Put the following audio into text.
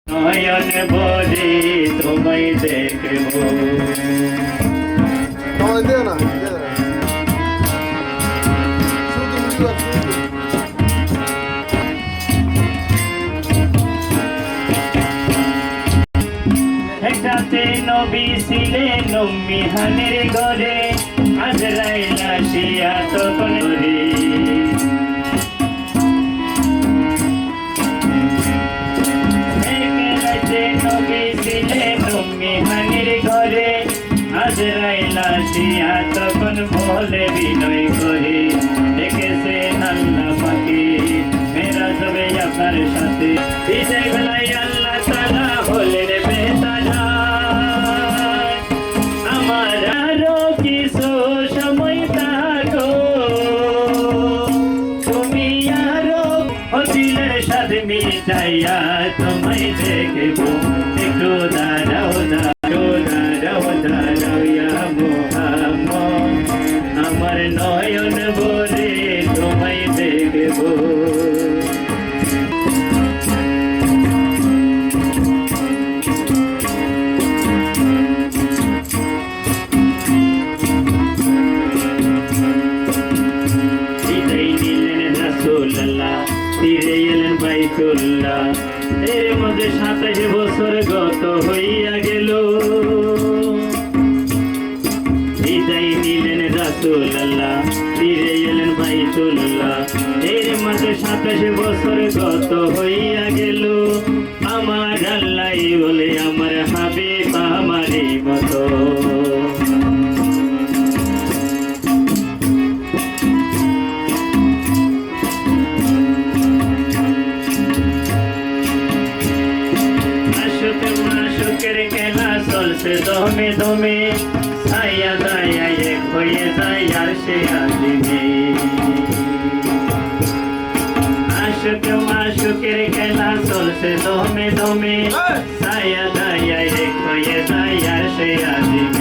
নয়ন ভরে তোমায় দেখবো। একসাথে নবী ছিলেন উম্মিহানের ঘরে, আজরাইল আসিয়া তখন ধরে। নবী ছিলেন উম্মিহানের ঘরে, আজরাইল আসিয়া তখন বলে বিনয় করে, দেখেছেন আল্লাহ পাকে মেরাজ হবে আপনার সাথে। বিজয় বেলায় আল্লাহ তাআলা বলেন বেতালা, আমার আরো কিছু সময় থাকো, তুমি আরো দিলের সাথে মিটাইয়া তোমায় দেখবো। একটু দাঁড়াও দাঁড়াও দাঁড়াও দাঁড়াও ইয়া মুহাম্মদ, আমার নয়ন ভরে তোমায় দেখবো। ফিরে এলেন বাইতুল্লাহ, এর মধ্যে 27 বছর গত হইয়া গেল। বিদায় নিলেন রাসূলুল্লাহ, ফিরে এলেন বাইতুল্লাহ, এর মধ্যে 27 বছর গত হইয়া গেল। আমার আল্লাহ বলে আমার হাবিব আমারই মতো। মাশুকের খেলা চলছে দমে দমে, ছায়া দায়া এক হয়ে যায় আরশে আজিমে। মাশুকের খেলা চলছে দমে দমে, ছায়া দায়া এক হয়ে যায় আরশে আজিমে।